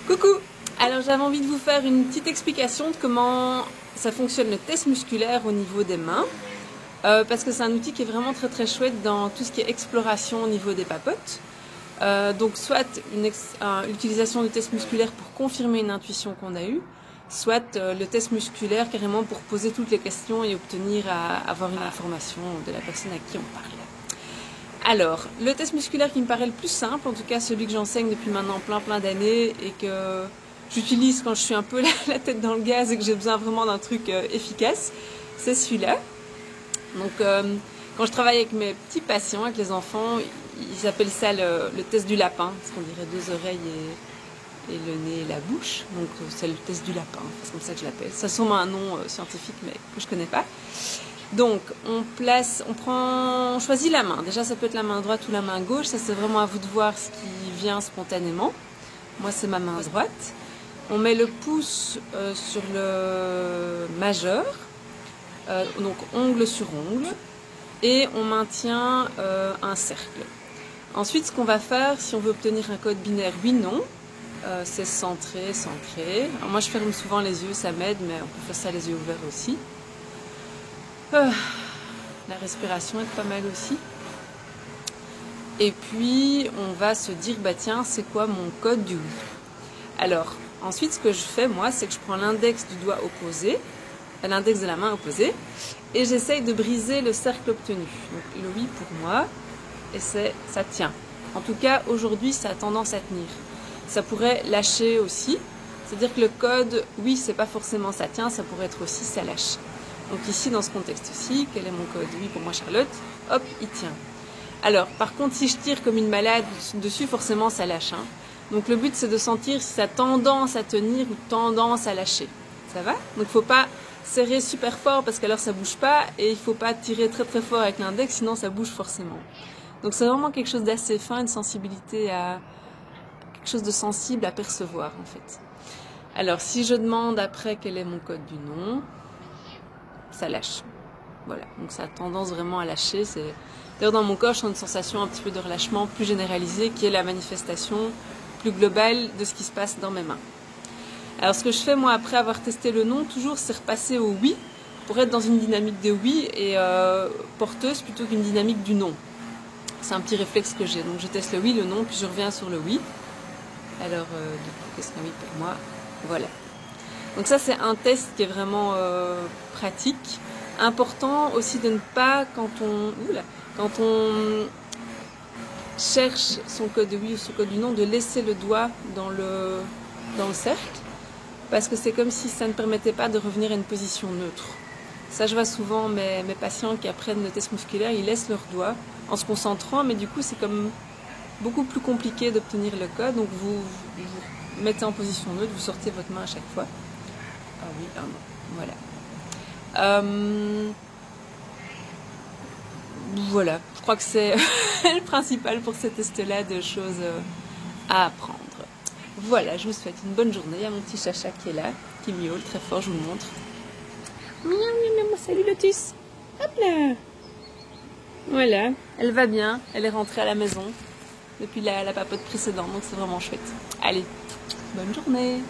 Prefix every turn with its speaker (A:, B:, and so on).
A: Coucou! Alors j'avais envie de vous faire une petite explication de comment ça fonctionne le test musculaire au niveau des mains. Parce que c'est un outil qui est vraiment très chouette dans tout ce qui est exploration au niveau des papotes. Donc soit l'utilisation du test musculaire pour confirmer une intuition qu'on a eue, soit le test musculaire carrément pour poser toutes les questions et obtenir à avoir une information de la personne à qui on parle. Alors, le test musculaire qui me paraît le plus simple, en tout cas celui que j'enseigne depuis maintenant plein d'années et que j'utilise quand je suis un peu la tête dans le gaz et que j'ai besoin vraiment d'un truc efficace, c'est celui-là. Donc, quand je travaille avec mes petits patients, avec les enfants, ils appellent ça le test du lapin, parce qu'on dirait 2 oreilles et le nez et la bouche. Donc, c'est le test du lapin, c'est comme ça que je l'appelle. Ça a sûrement un nom scientifique, mais que je connais pas. Donc, on choisit la main. Déjà, ça peut être la main droite ou la main gauche. Ça, c'est vraiment à vous de voir ce qui vient spontanément. Moi, c'est ma main droite. On met le pouce sur le majeur, donc ongle sur ongle, et on maintient un cercle. Ensuite, ce qu'on va faire, si on veut obtenir un code binaire oui/non, c'est centré. Alors, moi, je ferme souvent les yeux, ça m'aide, mais on peut faire ça les yeux ouverts aussi. La respiration est pas mal aussi. Et puis, on va se dire, bah tiens, c'est quoi mon code du oui? Alors, ensuite, ce que je fais, moi, c'est que je prends l'index du doigt opposé, l'index de la main opposée, et j'essaye de briser le cercle obtenu. Donc, le oui pour moi, et ça tient. En tout cas, aujourd'hui, ça a tendance à tenir. Ça pourrait lâcher aussi. C'est-à-dire que le code, oui, c'est pas forcément ça tient, ça pourrait être aussi ça lâche. Donc ici, dans ce contexte-ci, quel est mon code? Oui, pour moi, Charlotte. Hop, il tient. Alors, par contre, si je tire comme une malade dessus, forcément, ça lâche. Hein. Donc le but, c'est de sentir si ça a tendance à tenir ou tendance à lâcher. Ça va? Donc il ne faut pas serrer super fort parce qu'alors ça ne bouge pas. Et il ne faut pas tirer très fort avec l'index, sinon ça bouge forcément. Donc c'est vraiment quelque chose d'assez fin, une sensibilité à... quelque chose de sensible à percevoir, en fait. Alors, si je demande après quel est mon code du non... ça lâche. Voilà, donc ça a tendance vraiment à lâcher. D'ailleurs, dans mon corps, je sens une sensation un petit peu de relâchement plus généralisée qui est la manifestation plus globale de ce qui se passe dans mes mains. Alors, ce que je fais, moi, après avoir testé le non, toujours, c'est repasser au oui pour être dans une dynamique de oui et porteuse plutôt qu'une dynamique du non. C'est un petit réflexe que j'ai. Donc, je teste le oui, le non, puis je reviens sur le oui. Alors, du coup, qu'est-ce qu'un oui pour moi? Voilà. Donc ça, c'est un test qui est vraiment pratique. Important aussi de ne pas, quand on cherche son code de oui ou son code du non, de laisser le doigt dans le cercle. Parce que c'est comme si ça ne permettait pas de revenir à une position neutre. Ça, je vois souvent mes patients qui apprennent le test musculaire, ils laissent leur doigt en se concentrant, mais du coup, c'est comme beaucoup plus compliqué d'obtenir le code. Donc vous mettez en position neutre, vous sortez votre main à chaque fois. Ah oui, pardon. Voilà. Voilà. Je crois que c'est le principal pour ce test-là de choses à apprendre. Voilà, je vous souhaite une bonne journée. Il y a mon petit chacha qui est là, qui miaule très fort, je vous le montre. Miaou, miaou, miaou. Salut Lotus. Hop là. Voilà, elle va bien. Elle est rentrée à la maison depuis la papote précédente, donc c'est vraiment chouette. Allez, bonne journée.